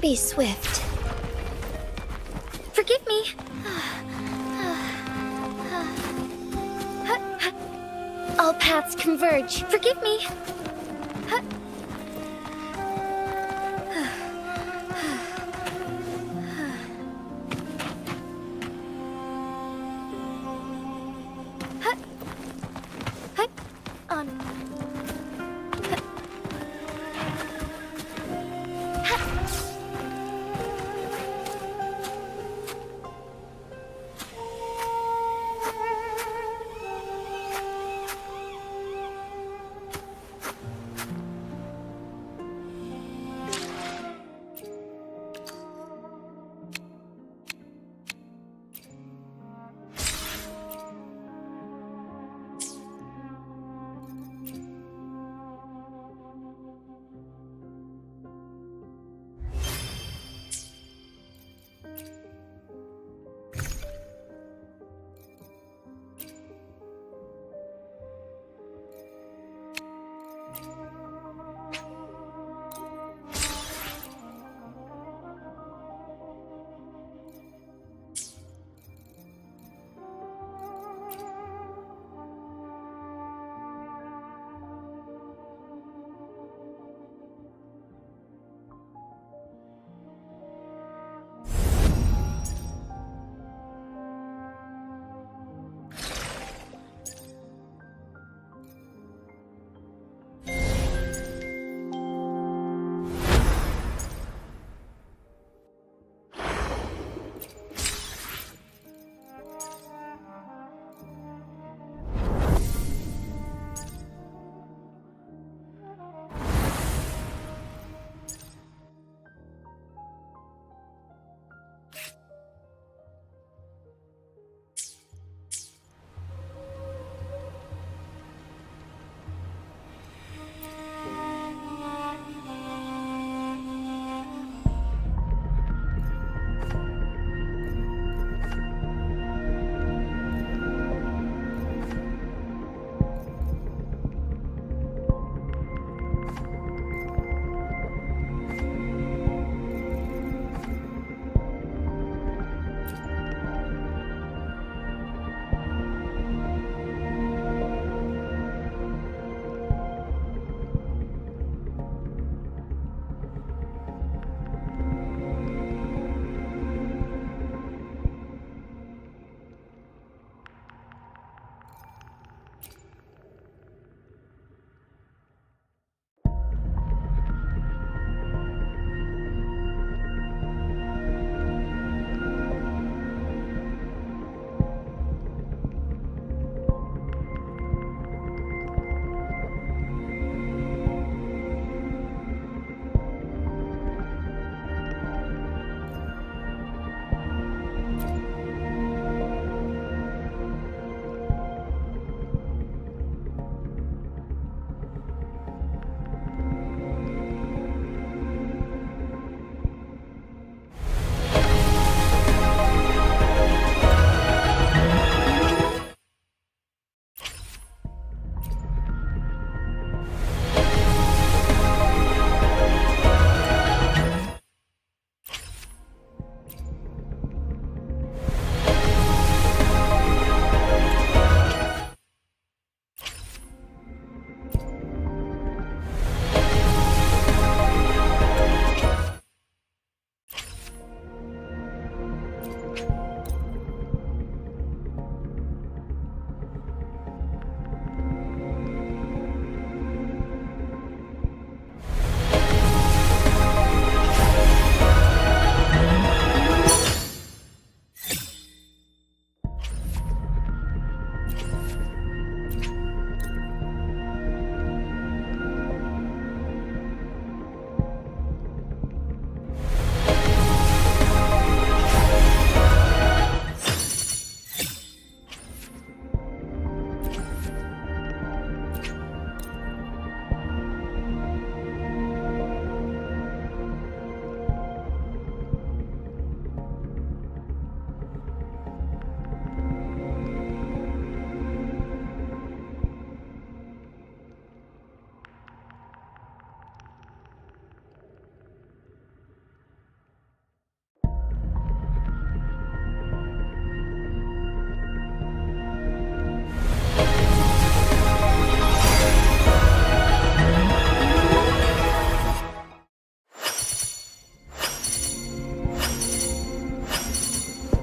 Be swift. Forgive me. All paths converge. Forgive me. On.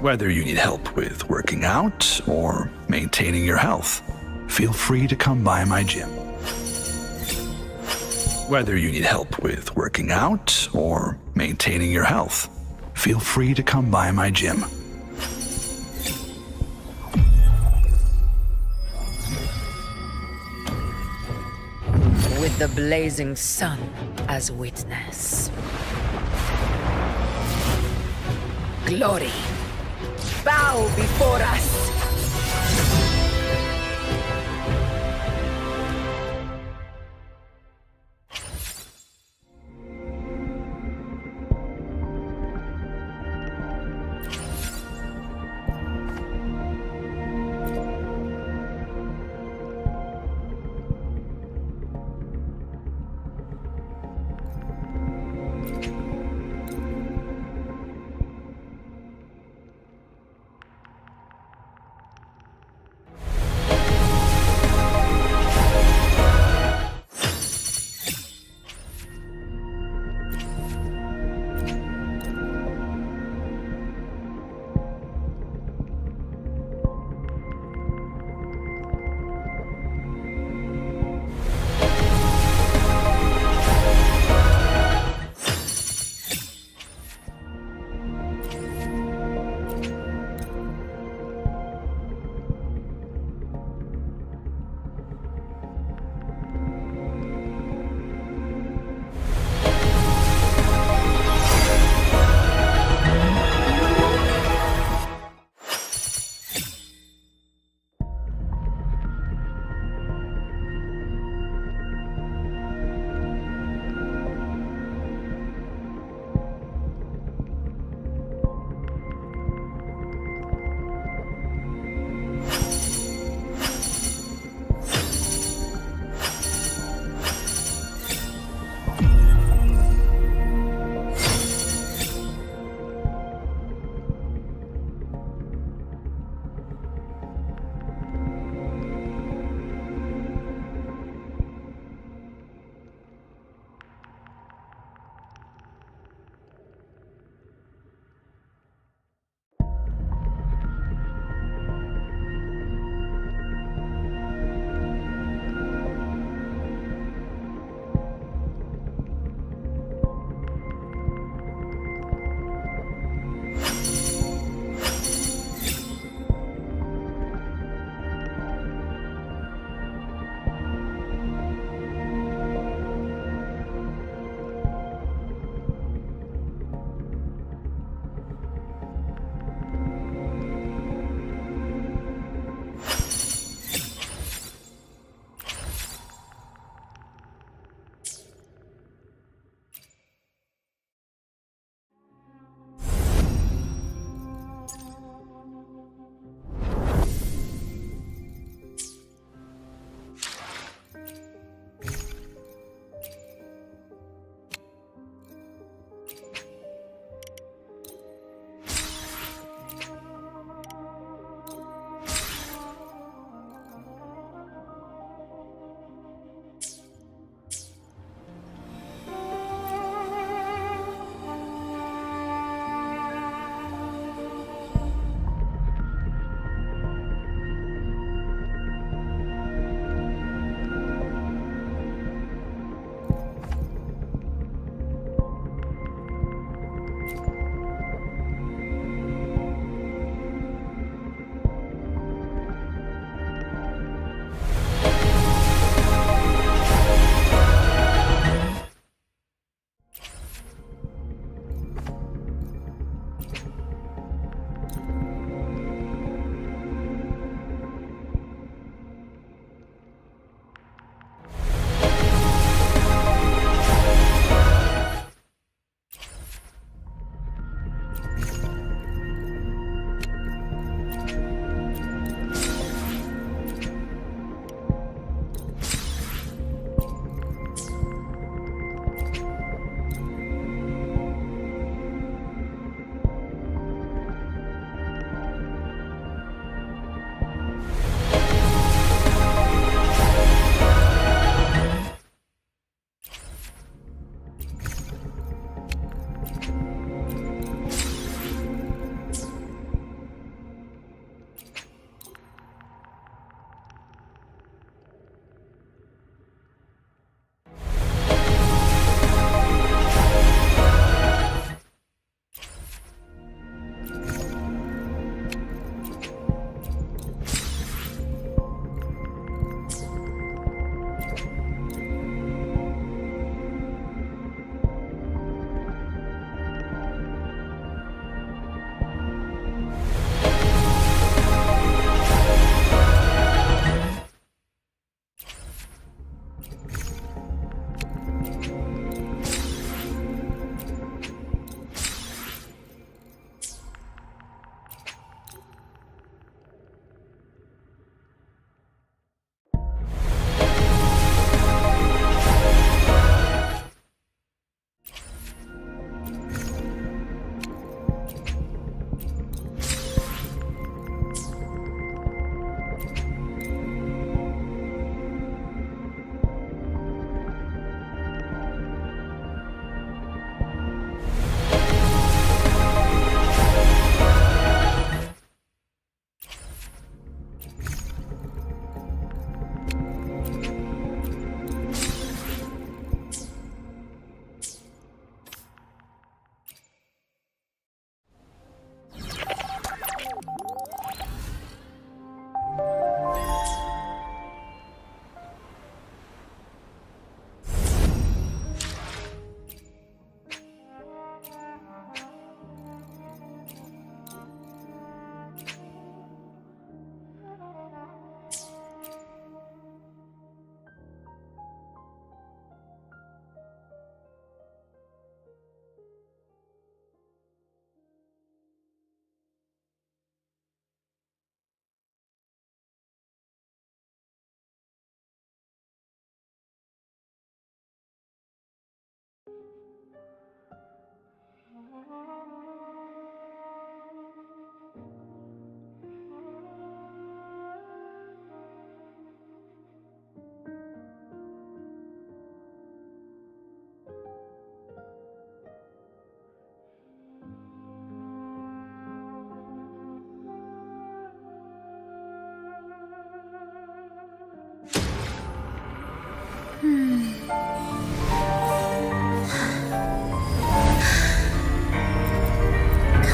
Whether you need help with working out or maintaining your health, feel free to come by my gym. Whether you need help with working out or maintaining your health, feel free to come by my gym. With the blazing sun as witness. Glory, bow before us!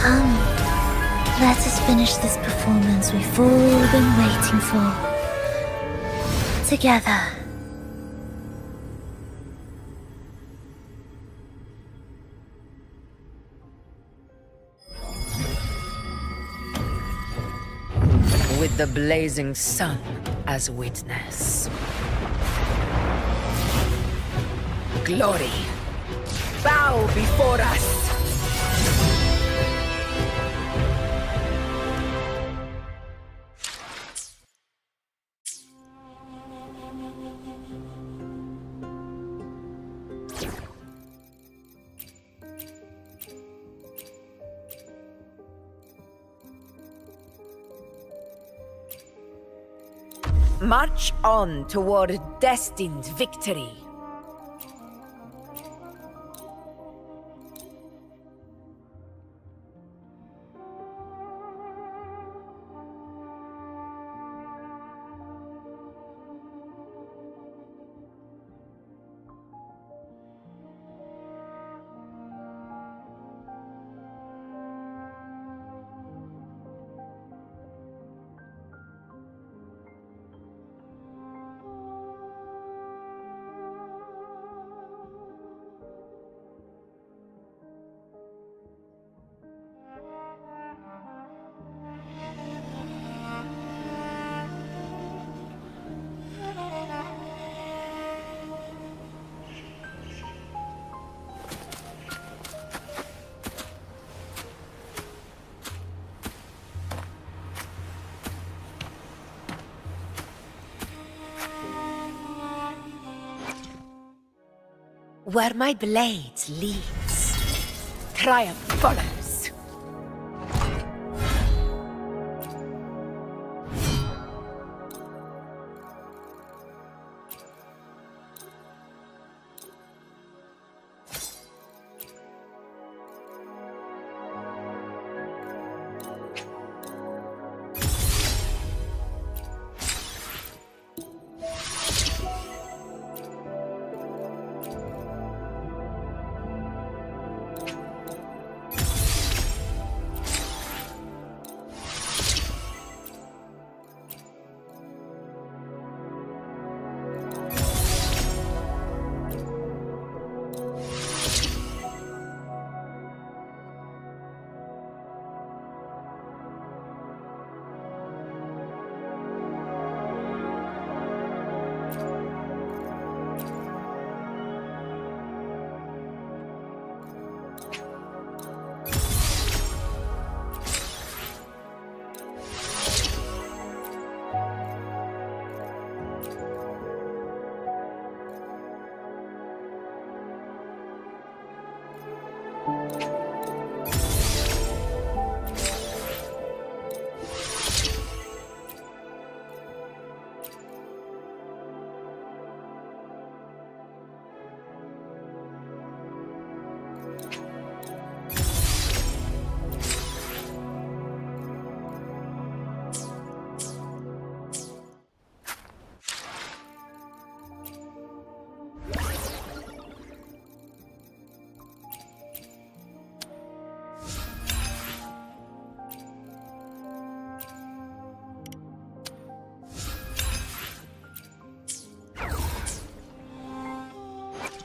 Come, let us finish this performance we've all been waiting for. Together. With the blazing sun as witness. Glory, bow before us! March on toward destined victory. Where my blade leads, triumph follows.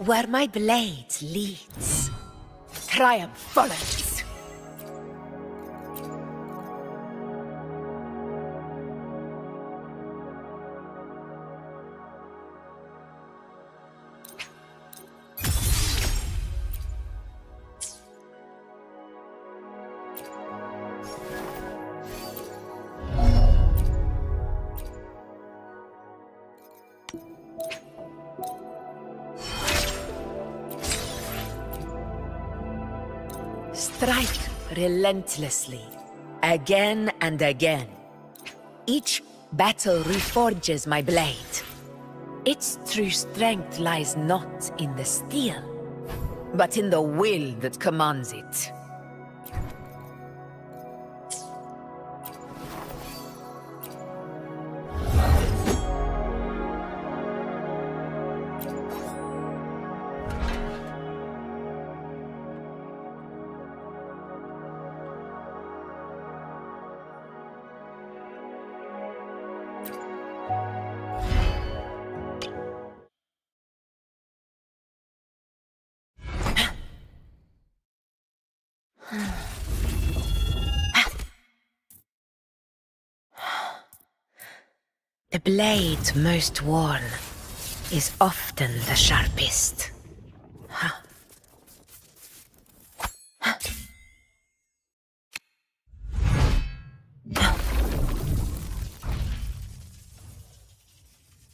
Where my blade leads, triumph follows. strike relentlessly, again and again. Each battle reforges my blade. Its true strength lies not in the steel, but in the will that commands it. The blade most worn is often the sharpest.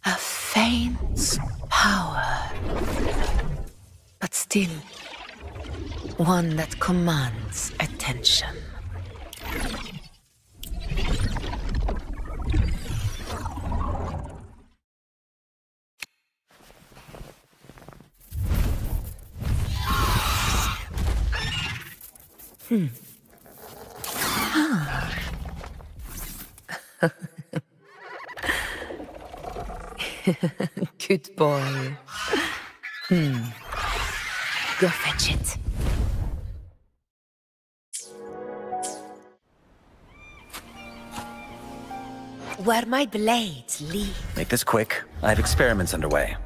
A faint power, but still one that commands attention. Good boy. Go fetch it. Where my blades lead. Make this quick. I have experiments underway.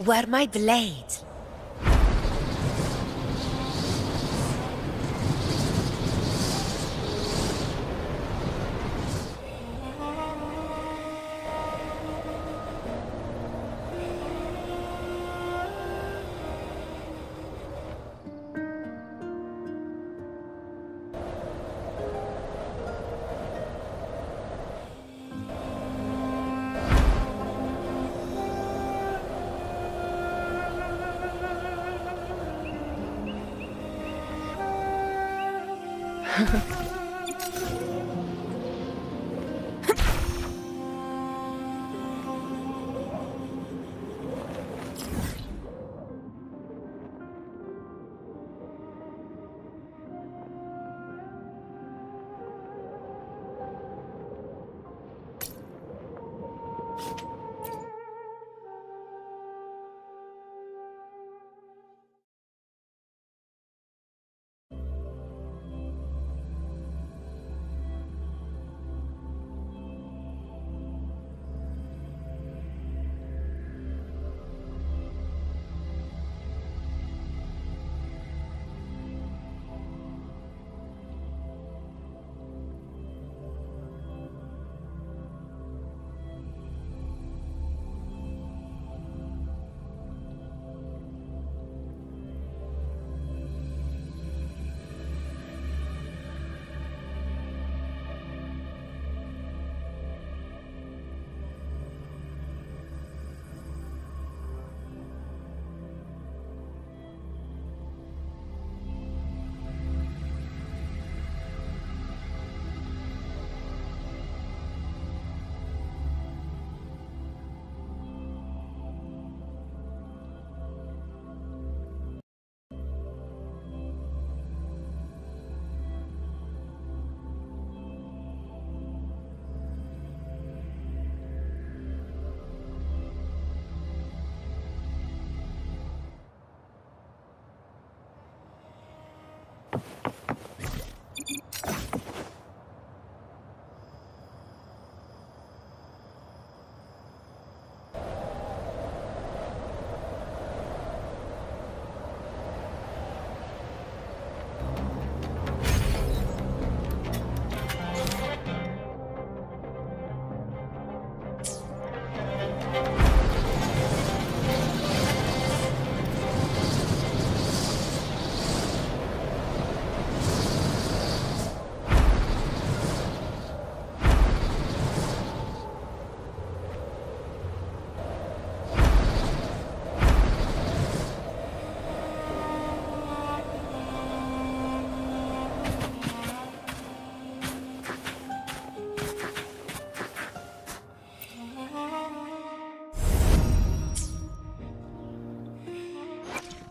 Where my blades.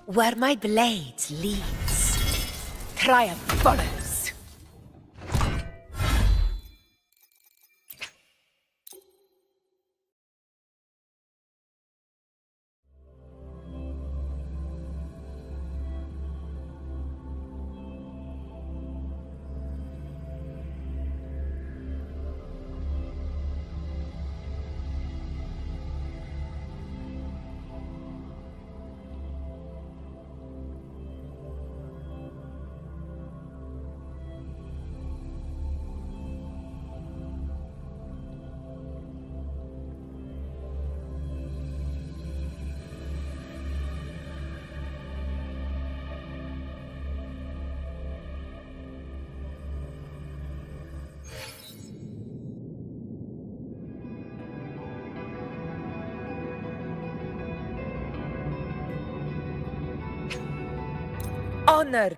Where my blade leads, triumph follows. Honored.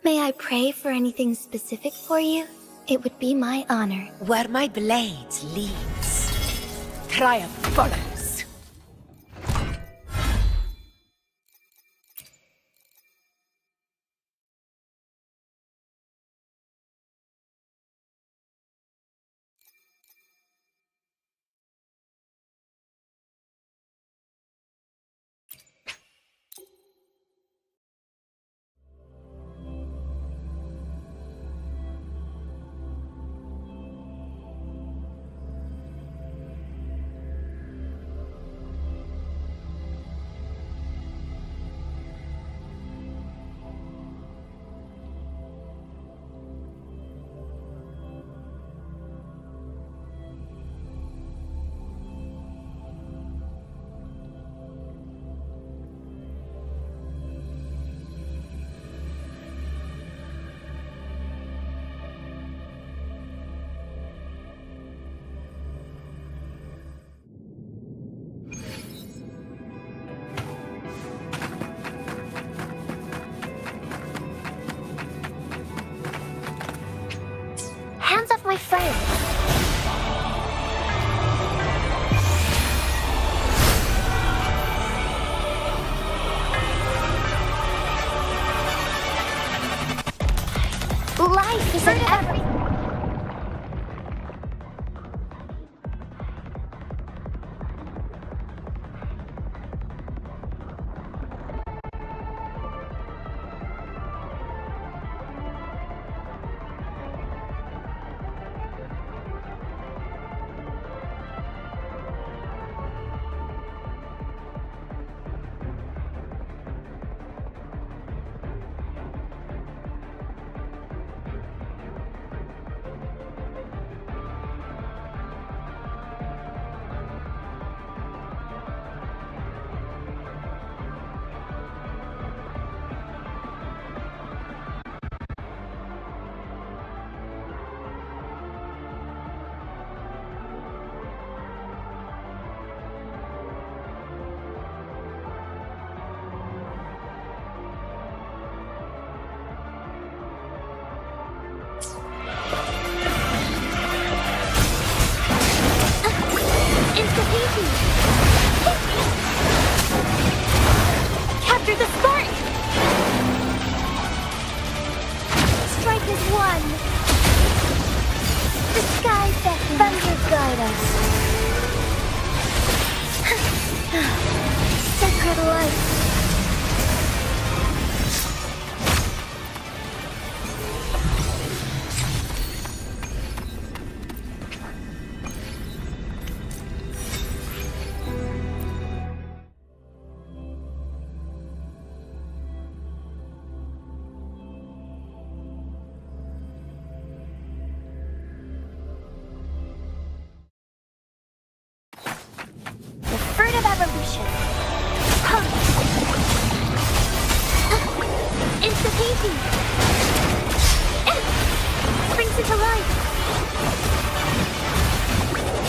May I pray for anything specific for you? It would be my honor. Where my blade leads, triumph follows. Hands off my friend! Life isn't everything. Strike as one. The sky beckons. Thunder guide us. Sacred light. Brings it to life.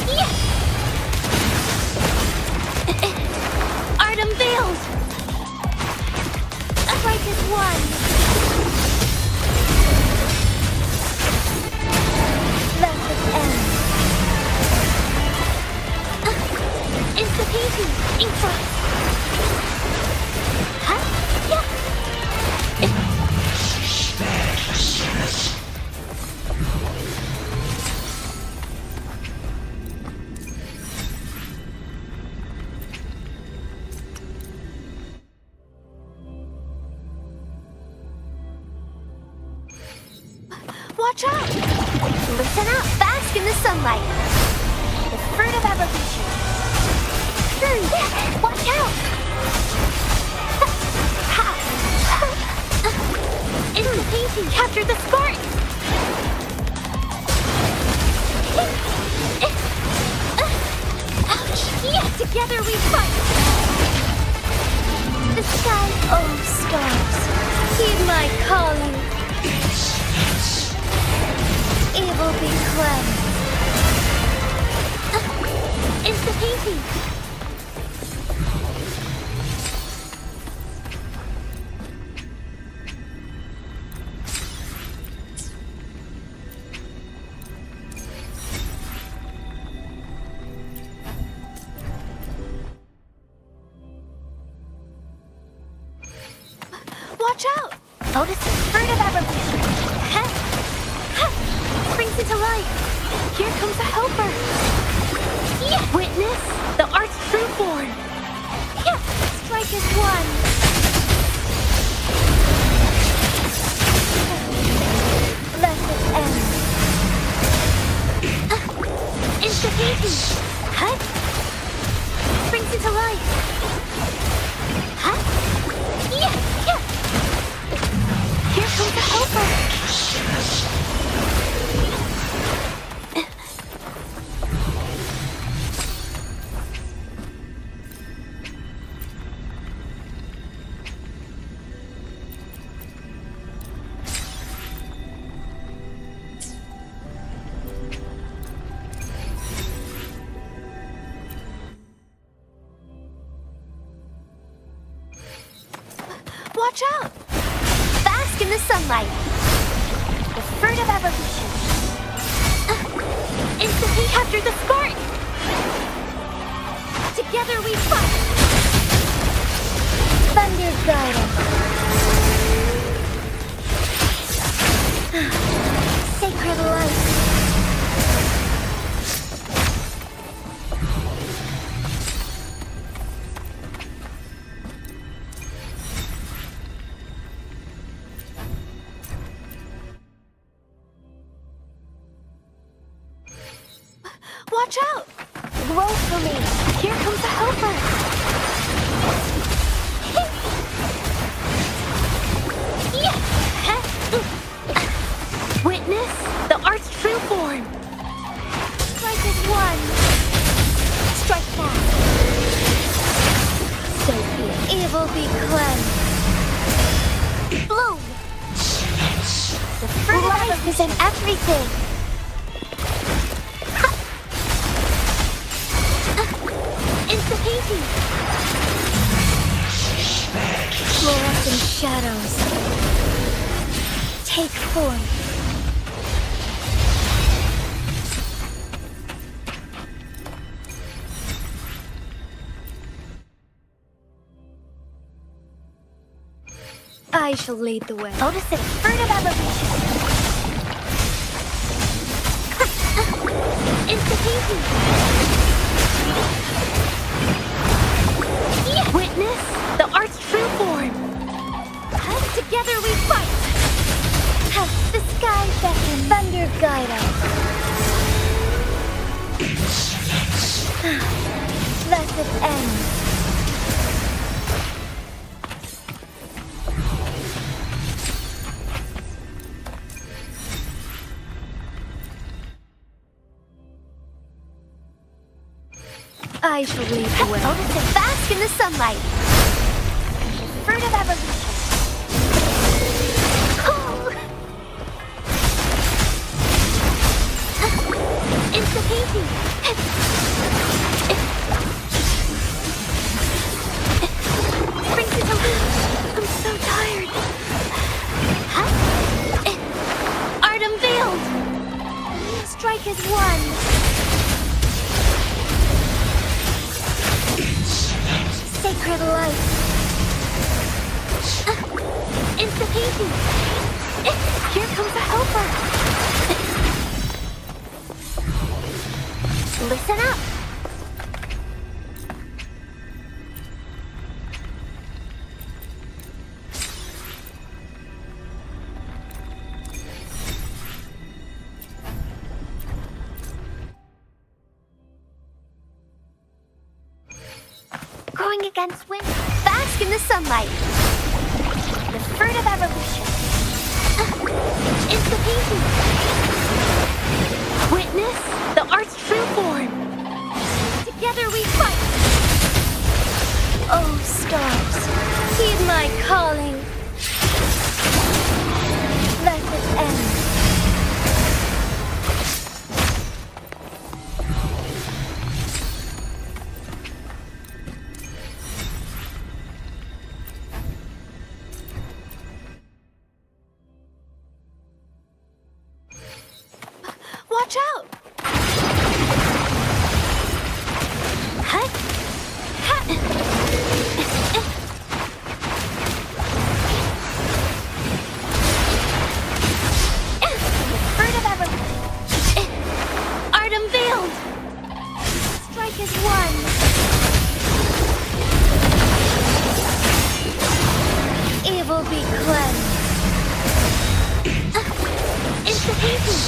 Yeah. Art unveiled. Upright as one. Left at end. Into painting. Introvert. Huh? Yeah. Watch out! Listen up! Bask in the sunlight! The fruit of evolution! Watch out! Into the painting! Capture the spark! Ouch! Yeah! Together we fight! The sky, oh stars, heed my calling! Evil be cleansed. Into the painting. Watch out! Notice the fruit of evolution. Brings it to life. Here comes a helper. Yeah. Witness the art's true form. Yeah. Strike as one. Let it end. Into painting. Huh? Brings it to life. Huh? Yeah. Yeah. Here comes a helper. Watch out! Bask in the sunlight. The fruit of evolution. Instantly capture the spark. Together we fight. Thunder guide us. Sacred light. Watch out! Grow for me! Here comes a helper! Witness the art's true form! Strike as one! Strike fast! So be it. Evil be cleansed! Bloom! The fruit of life is in everything! Into painting. Fluorescent shadows take form. I shall lead the way. Notice the fruit of evolution. Witness the art's true form. Together we fight. The sky beckons, thunder guide us. Thus it ends. I shall lead the way. Notice it bask in the sunlight. The fruit of evolution. It's the painting. Brings it to life. I'm so tired. Art unveiled. Strike as one. Sacred light. It's the painting. Here comes a helper. Listen up. Going against wind. Bask in the sunlight. The fruit of evolution. It's the painting. Witness the art's true form. Together we fight. Oh, stars, heed my calling. Let it end. Watch out! Bird of evolution. Art unveiled. Strike as one. Evil be cleansed. It's the painting.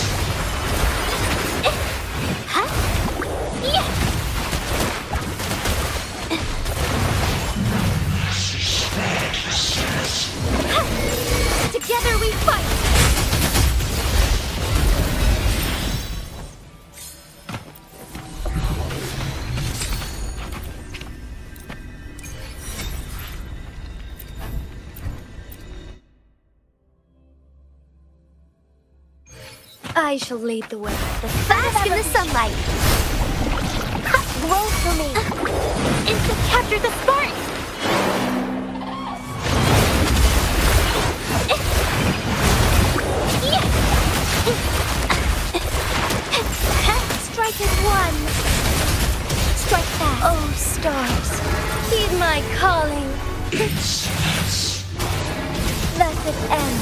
Together we fight! I shall lead the way. The bask in the sunlight. Blow for me. It's to capture the spark. Strike as one. Strike fast. Oh, stars, heed my calling. Let it end.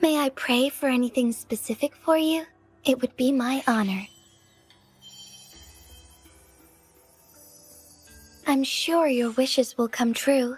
May I pray for anything specific for you? It would be my honor. I'm sure your wishes will come true.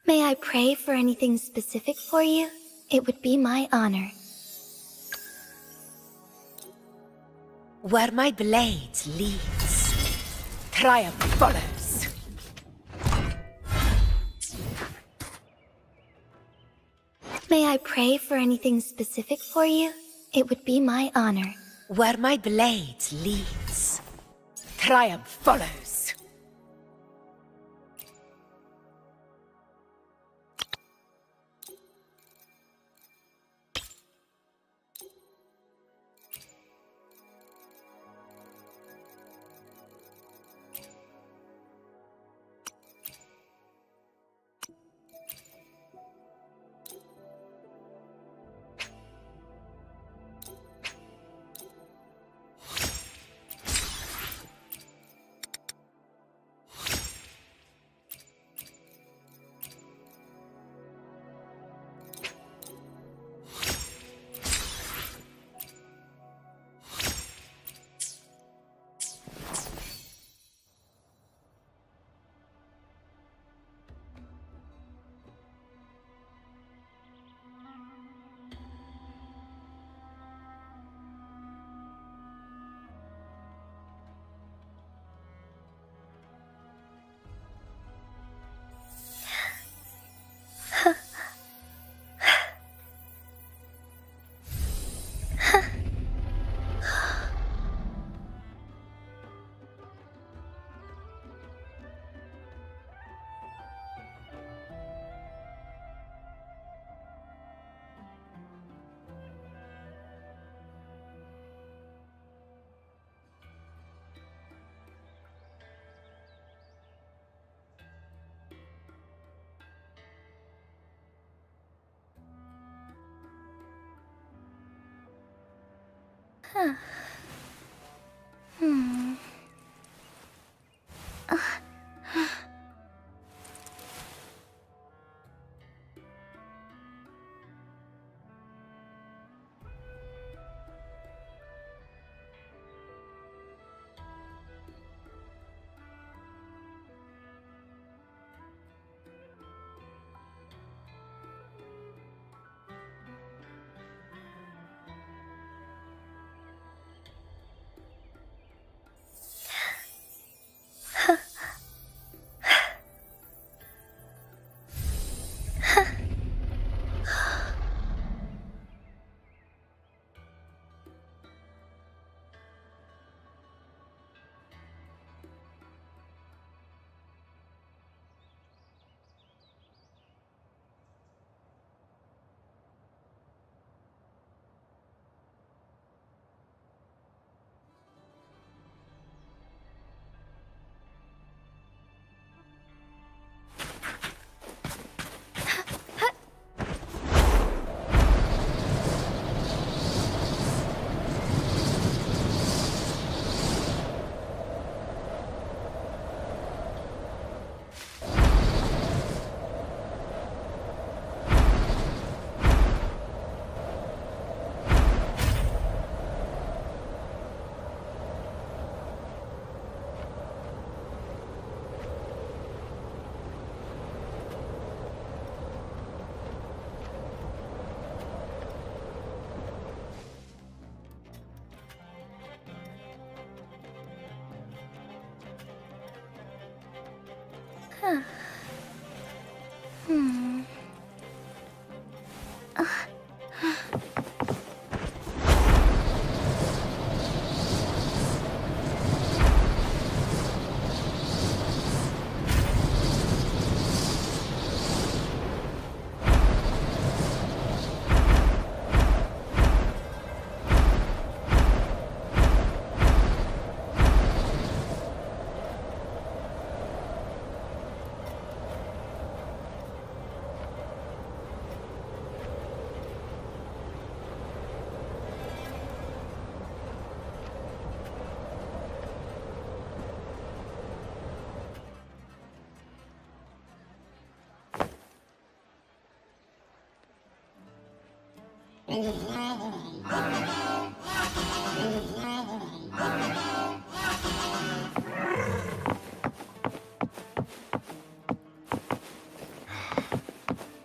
May I pray for anything specific for you? It would be my honor. Where my blade leads, triumph follows. May I pray for anything specific for you? It would be my honor. Where my blade leads, triumph follows.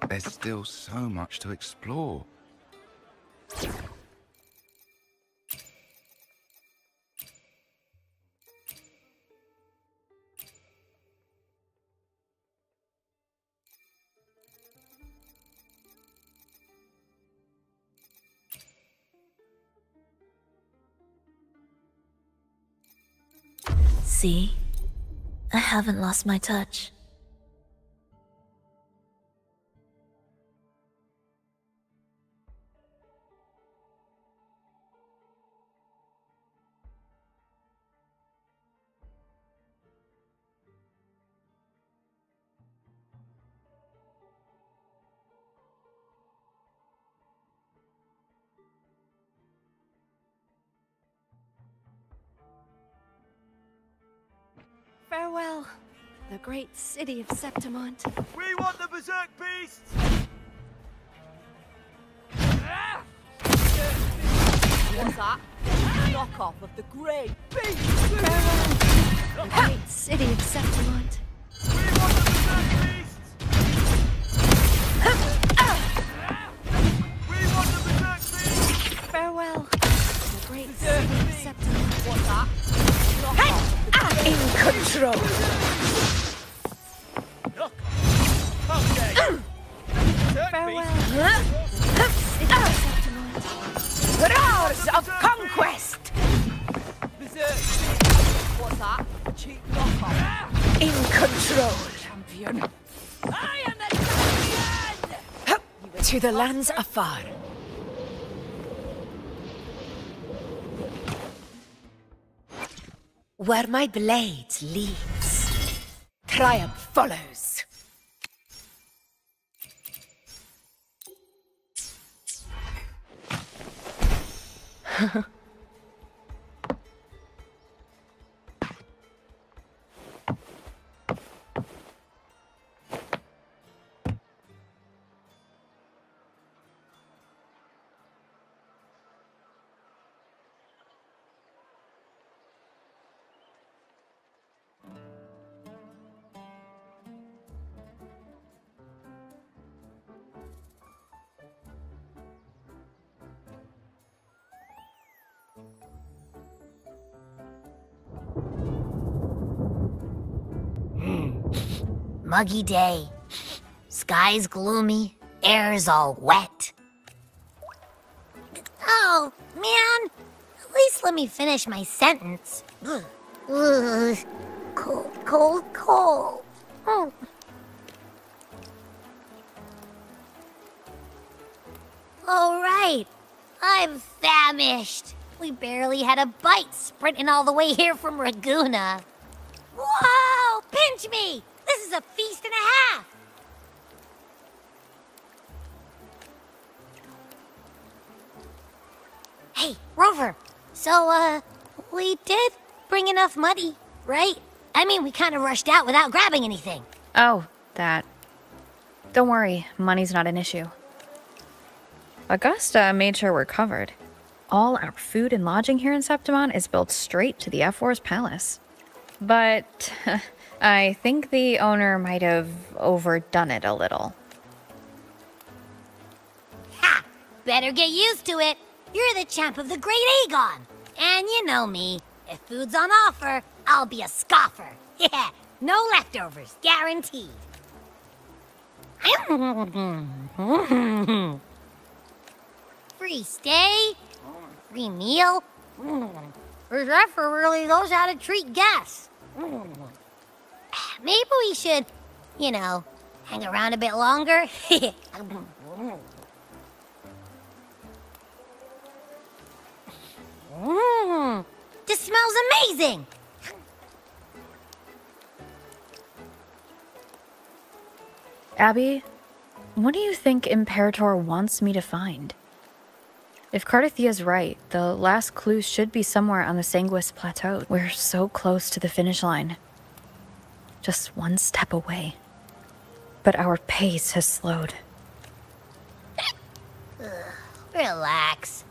There's still so much to explore. See? I haven't lost my touch. Farewell, the great city of Septimont. We want the berserk beasts! What's that? Knockoff of the great beast! Farewell, the great city of Septimont. We want the berserk beasts! We want the berserk beasts! Farewell, the great city of Septimont. What's that? In control! Look! How dare you! Berserk Farewell, beasts! the city of Septimont. Roars of conquest! Berserk beast. What's that? A cheap knockoff. In control! Champion. I am the champion! To the lands afar. Where my blade leads, triumph follows. Muggy day. Sky's gloomy, air's all wet. Oh, man. At least let me finish my sentence. Ugh. Cold, cold, cold. Oh. All right. I'm famished. We barely had a bite sprinting all the way here from Raguna. Whoa! Pinch me! This is a feast and a half! Hey, Rover. So, we did bring enough money, right? I mean, we kind of rushed out without grabbing anything. Oh, that. Don't worry, money's not an issue. Augusta made sure we're covered. All our food and lodging here in Septimont is built straight to the F4's palace. But I think the owner might have overdone it a little. Ha! Better get used to it. You're the champ of the Great Aegon. And you know me. If food's on offer, I'll be a scoffer. Yeah, No leftovers, guaranteed. Free stay, free meal. This effort really knows how to treat guests. Maybe we should, you know, hang around a bit longer. This smells amazing! Abby, what do you think Imperator wants me to find? If Cardathia's right, the last clue should be somewhere on the Sanguis Plateau. We're so close to the finish line. Just one step away. But our pace has slowed. Relax.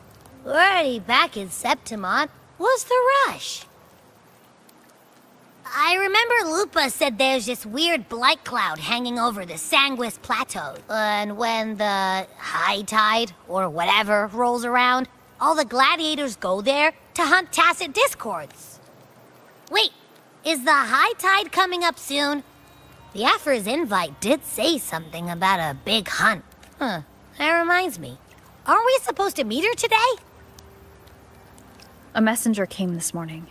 We're already back in Septimont. What's the rush? I remember Lupa said there's this weird blight cloud hanging over the Sanguis Plateau. And when the high tide, or whatever, rolls around, all the gladiators go there to hunt tacit discords. Wait, is the high tide coming up soon? The Aphor's invite did say something about a big hunt. That reminds me. Aren't we supposed to meet her today? A messenger came this morning.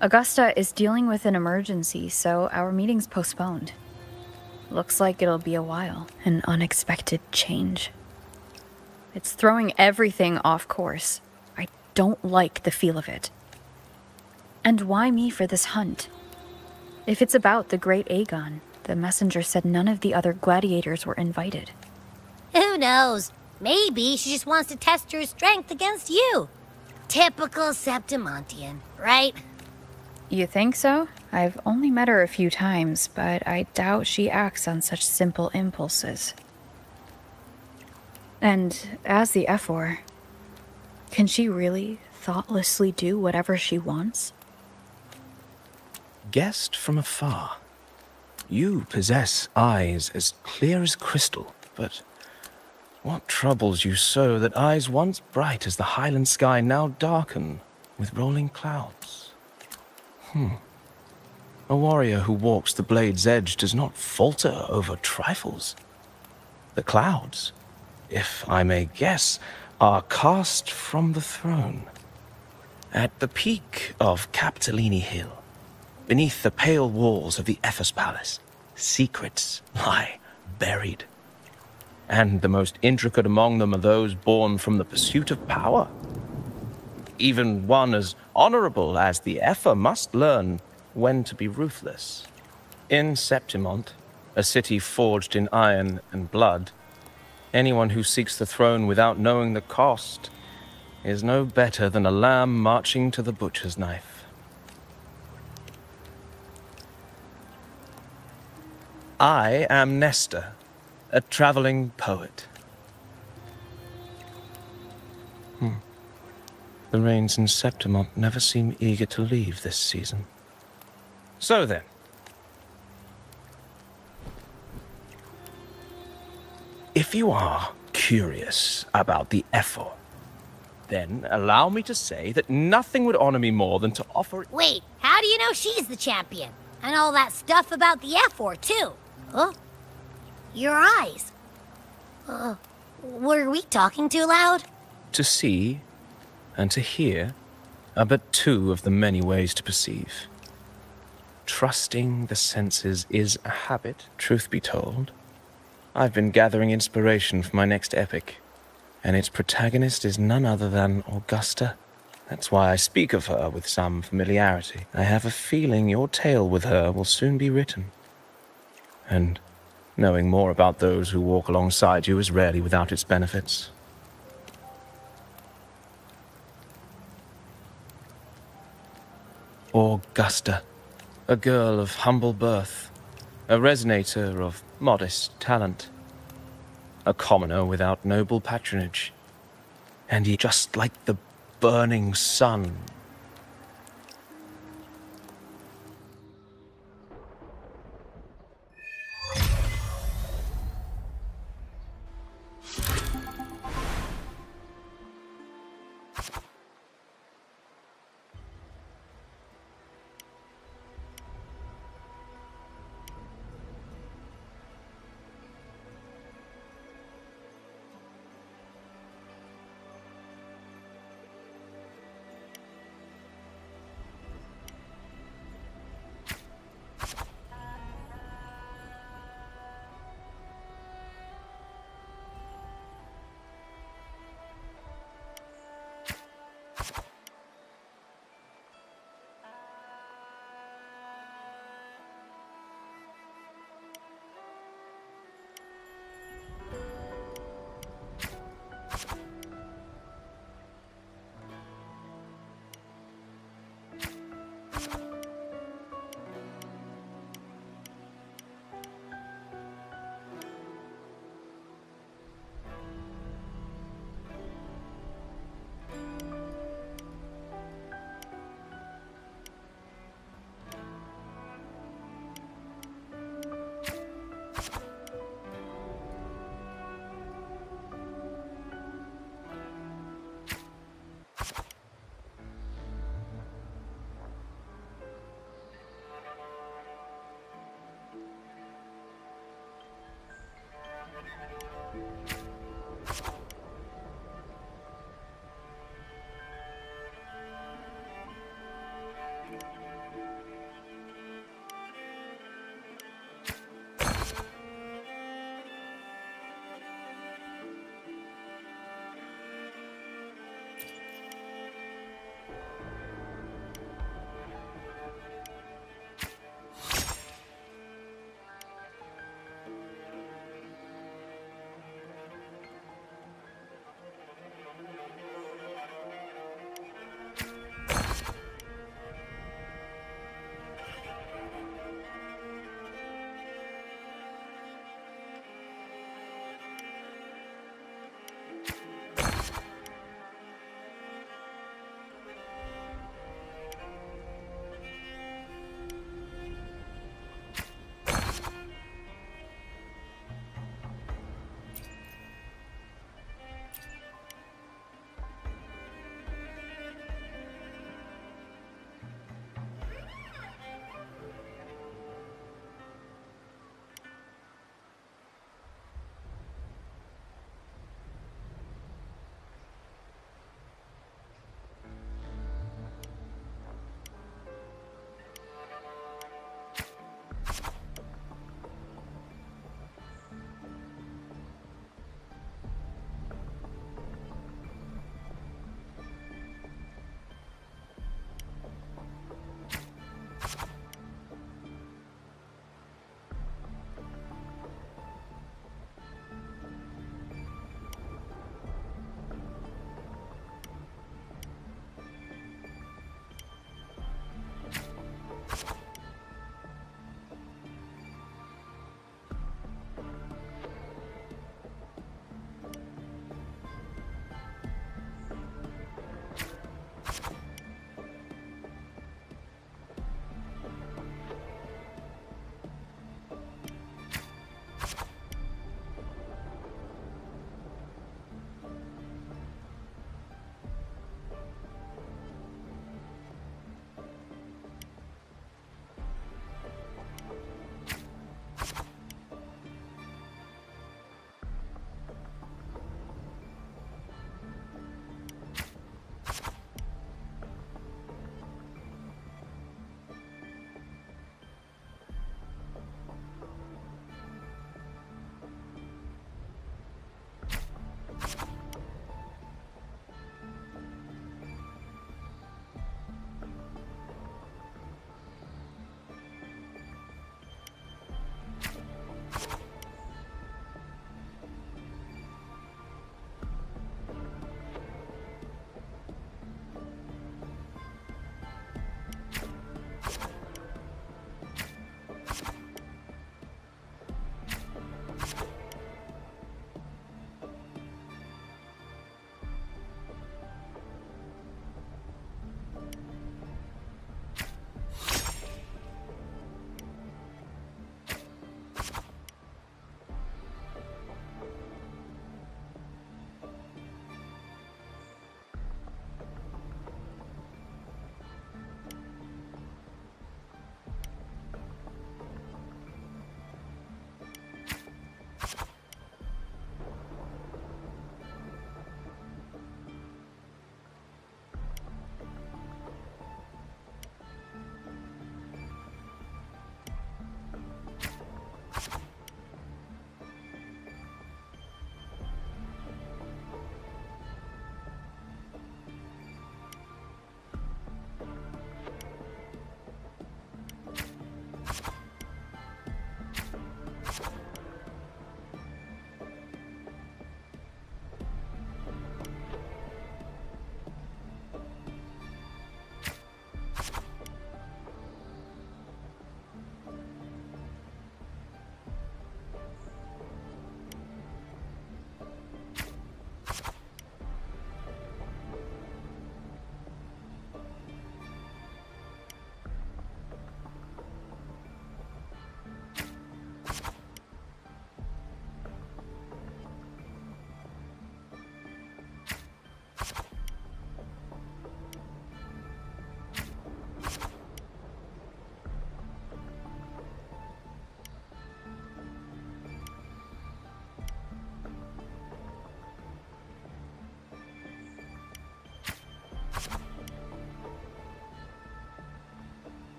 Augusta is dealing with an emergency, so our meeting's postponed. Looks like it'll be a while. An unexpected change. It's throwing everything off course. I don't like the feel of it. And why me for this hunt? If it's about the Great Aegon, the messenger said none of the other gladiators were invited. Who knows? Maybe she just wants to test her strength against you. Typical Septimontian, right? You think so? I've only met her a few times, but I doubt she acts on such simple impulses. And as the Ephor, can she really thoughtlessly do whatever she wants? Guessed from afar. You possess eyes as clear as crystal, but what troubles you so that eyes once bright as the highland sky now darken with rolling clouds? A warrior who walks the blade's edge does not falter over trifles. The clouds, if I may guess, are cast from the throne. At the peak of Capitolini Hill, beneath the pale walls of the Ephes Palace, secrets lie buried. And the most intricate among them are those born from the pursuit of power. Even one as honorable as the Epher must learn when to be ruthless. In Septimont, a city forged in iron and blood, anyone who seeks the throne without knowing the cost is no better than a lamb marching to the butcher's knife. I am Nestor, a traveling poet. The rains in Septimont never seem eager to leave this season. So then. If you are curious about the Ephor, then allow me to say that nothing would honor me more than to offer... Wait, how do you know she's the champion? And all that stuff about the Ephor, too? Huh? Your eyes. Were we talking too loud? To see and to hear are but two of the many ways to perceive. Trusting the senses is a habit, truth be told. I've been gathering inspiration for my next epic, and its protagonist is none other than Augusta. That's why I speak of her with some familiarity. I have a feeling your tale with her will soon be written. And knowing more about those who walk alongside you is rarely without its benefits. Augusta, a girl of humble birth, a resonator of modest talent, a commoner without noble patronage, and yet just like the burning sun.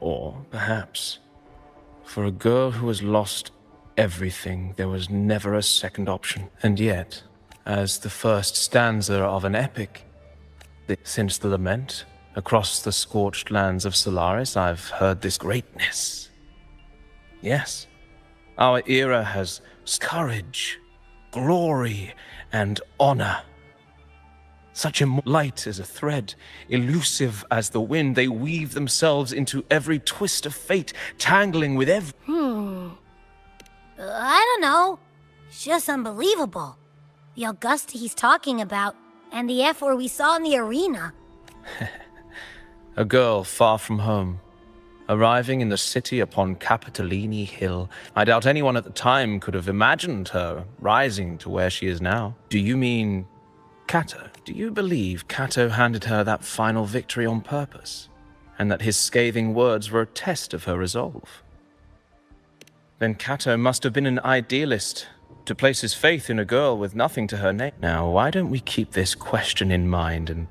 Or perhaps, for a girl who has lost everything, there was never a second option. And yet, as the first stanza of an epic, since the lament, across the scorched lands of Solaris, I've heard this greatness. Yes, our era has courage, glory, and honor. Such light as a thread, elusive as the wind, they weave themselves into every twist of fate, tangling with every... I don't know. It's just unbelievable. The Augusta he's talking about, and the F-word we saw in the arena. A girl far from home, arriving in the city upon Capitolini Hill. I doubt anyone at the time could have imagined her rising to where she is now. Do you mean Cato? Do you believe Cato handed her that final victory on purpose, and that his scathing words were a test of her resolve? Then Cato must have been an idealist, to place his faith in a girl with nothing to her name. Now, why don't we keep this question in mind and...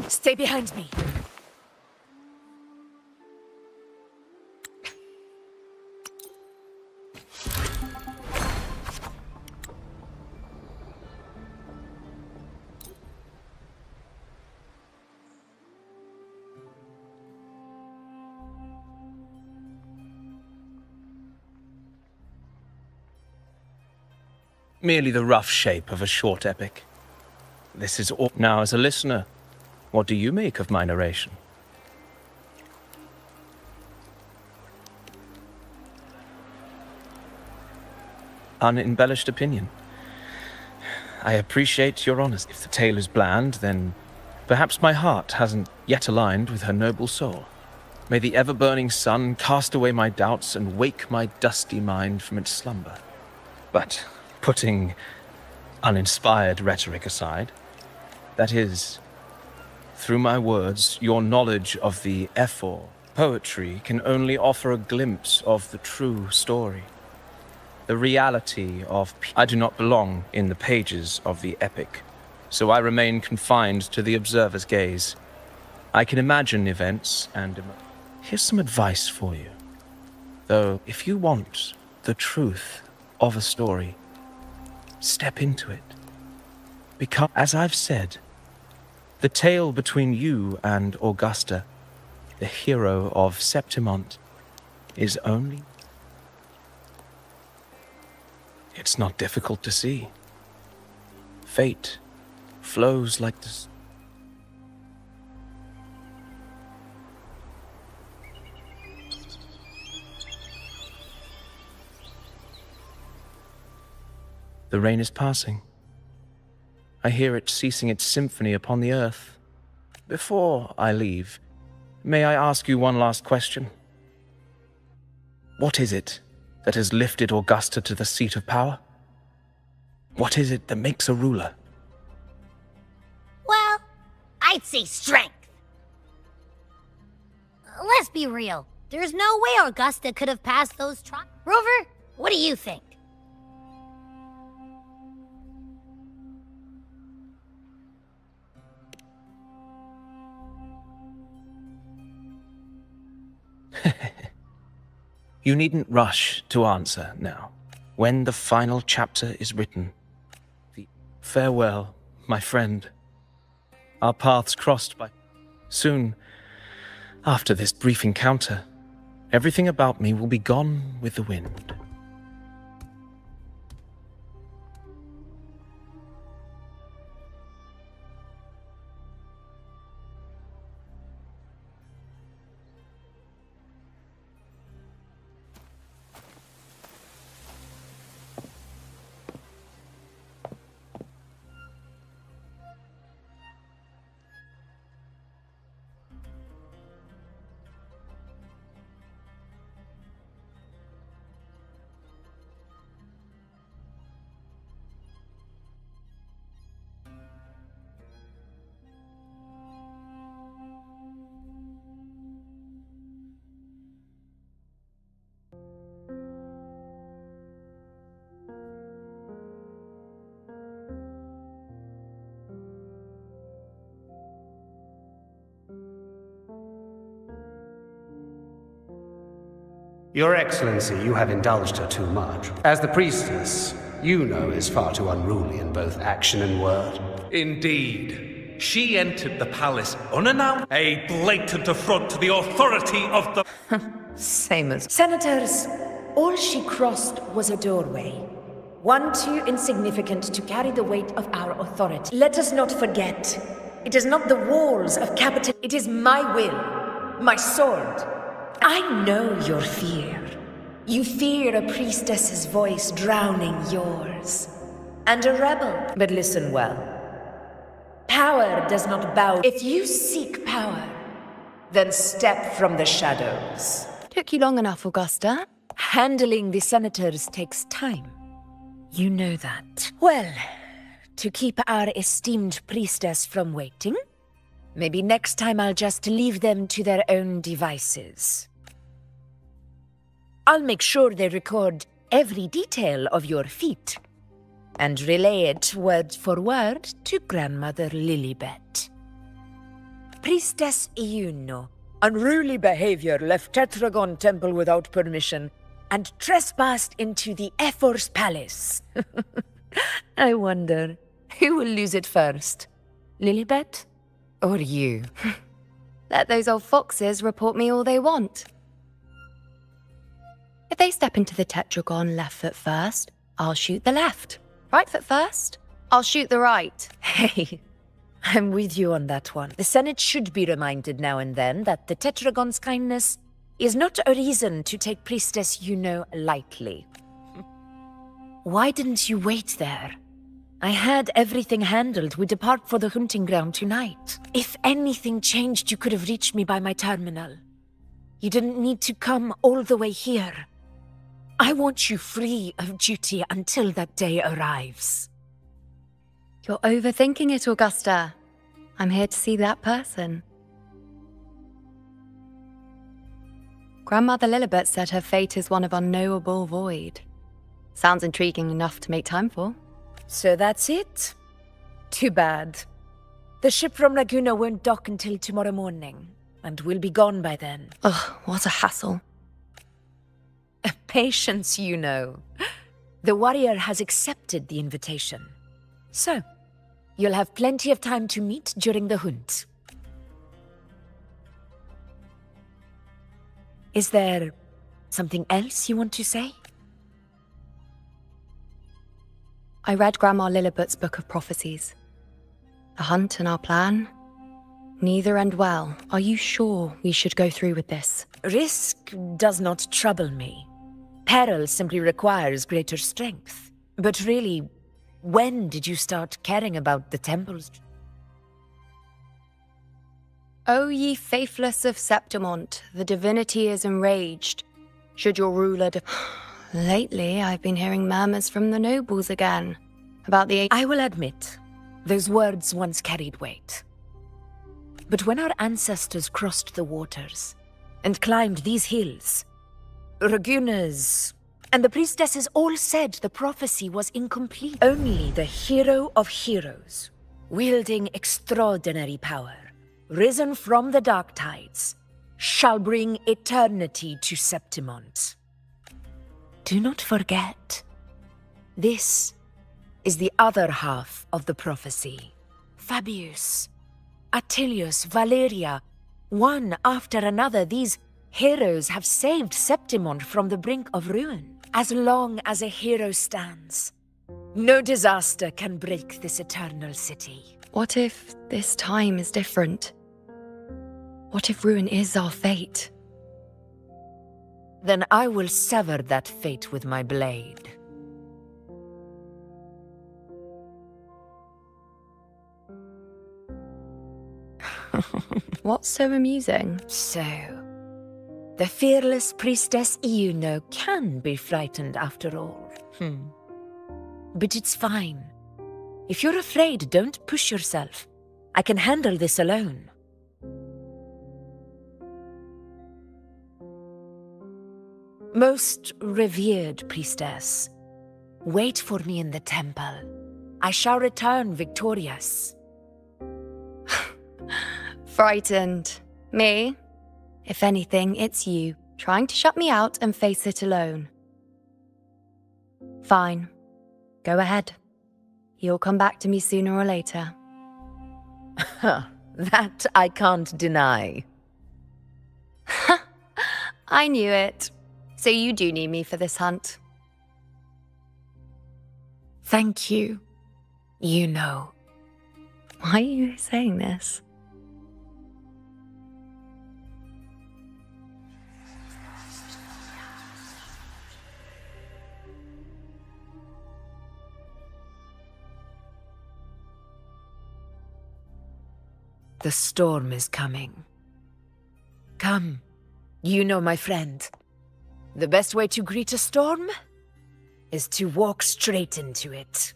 Stay behind me. Merely the rough shape of a short epic. This is all. Now, as a listener, what do you make of my narration? Unembellished opinion. I appreciate your honesty. If the tale is bland, then perhaps my heart hasn't yet aligned with her noble soul. May the ever-burning sun cast away my doubts and wake my dusty mind from its slumber. But putting uninspired rhetoric aside, that is, through my words, your knowledge of the Ephor poetry can only offer a glimpse of the true story. The reality of... I do not belong in the pages of the epic, so I remain confined to the observer's gaze. I can imagine events and... Here's some advice for you. Though, if you want the truth of a story, step into it. Because, as I've said, the tale between you and Augusta, the hero of Septimont, is only... It's not difficult to see. Fate flows like this. The rain is passing. I hear it ceasing its symphony upon the earth. Before I leave, may I ask you one last question? What is it that has lifted Augusta to the seat of power? What is it that makes a ruler? Well, I'd say strength. Let's be real. There's no way Augusta could have passed those trials. Rover, what do you think? You needn't rush to answer now. When the final chapter is written, farewell, my friend. Our paths crossed by... Soon, after this brief encounter, everything about me will be gone with the wind. Your Excellency, you have indulged her too much. As the priestess, you know is far too unruly in both action and word. Indeed. She entered the palace unannounced, a blatant affront to the authority of the... Same as... Senators, all she crossed was a doorway. One too insignificant to carry the weight of our authority. Let us not forget, it is not the walls of capital, it is my will, my sword. I know your fear. You fear a priestess's voice drowning yours. And a rebel. But listen well. Power does not bow. If you seek power, then step from the shadows. Took you long enough, Augusta. Handling the senators takes time. You know that. Well, to keep our esteemed priestess from waiting, maybe next time I'll just leave them to their own devices. I'll make sure they record every detail of your feat and relay it word for word to Grandmother Lilibet. Priestess Iuno, unruly behavior, left Tetragon Temple without permission and trespassed into the Ephor's palace. I wonder, who will lose it first? Lilibet or you? Let those old foxes report me all they want. If they step into the Tetragon left foot first, I'll shoot the left. Right foot first, I'll shoot the right. Hey, I'm with you on that one. The Senate should be reminded now and then that the Tetragon's kindness is not a reason to take Priestess Yuno lightly. Why didn't you wait there? I had everything handled. We depart for the hunting ground tonight. If anything changed, you could have reached me by my terminal. You didn't need to come all the way here. I want you free of duty until that day arrives. You're overthinking it, Augusta. I'm here to see that person. Grandmother Lilibet said her fate is one of unknowable void. Sounds intriguing enough to make time for. So that's it? Too bad. The ship from Laguna won't dock until tomorrow morning, and we'll be gone by then. Ugh, what a hassle. Patience, you know. The warrior has accepted the invitation. So, you'll have plenty of time to meet during the hunt. Is there something else you want to say? I read Grandma Lilibet's Book of Prophecies. The hunt and our plan? Neither end well. Are you sure we should go through with this? Risk does not trouble me. Peril simply requires greater strength. But really, when did you start caring about the temples? O ye faithless of Septimont, the divinity is enraged. Should your ruler Lately, I've been hearing murmurs from the nobles again. About the... I will admit, those words once carried weight. But when our ancestors crossed the waters and climbed these hills, Ragunas and the priestesses all said the prophecy was incomplete. Only the hero of heroes, wielding extraordinary power, risen from the dark tides, shall bring eternity to Septimont. Do not forget, this is the other half of the prophecy. Fabius, Attilius, Valeria, one after another, these heroes have saved Septimont from the brink of ruin. As long as a hero stands, no disaster can break this eternal city. What if this time is different? What if ruin is our fate? Then I will sever that fate with my blade. What's so amusing? So, the fearless priestess Iuno can be frightened after all. But it's fine. If you're afraid, don't push yourself. I can handle this alone. Most revered priestess, wait for me in the temple. I shall return victorious. Frightened. Me? If anything, it's you, trying to shut me out and face it alone. Fine. Go ahead. You'll come back to me sooner or later. That I can't deny. I knew it. So you do need me for this hunt. Thank you. You know. Why are you saying this? The storm is coming. Come, you know my friend. The best way to greet a storm is to walk straight into it.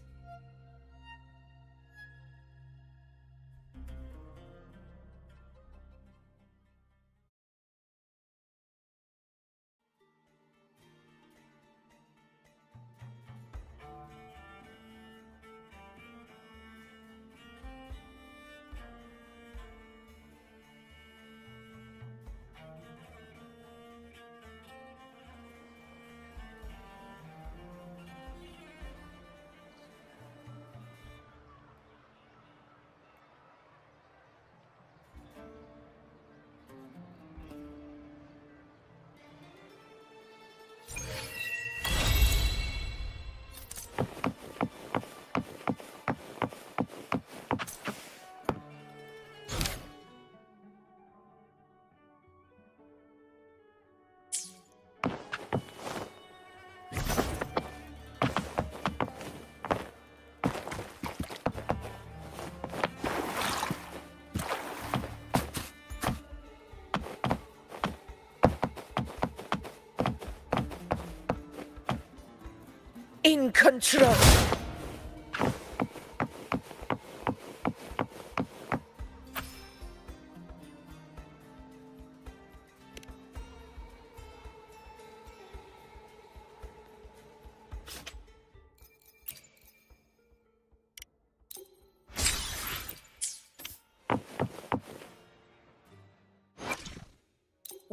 In control.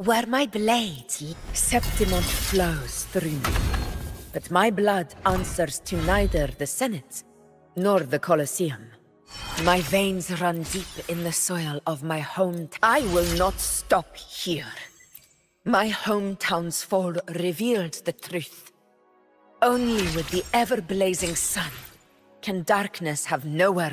Where my blades, Septimont flows through me. But my blood answers to neither the Senate nor the Colosseum. My veins run deep in the soil of my home. I will not stop here. My hometown's fall revealed the truth. Only with the ever-blazing sun can darkness have nowhere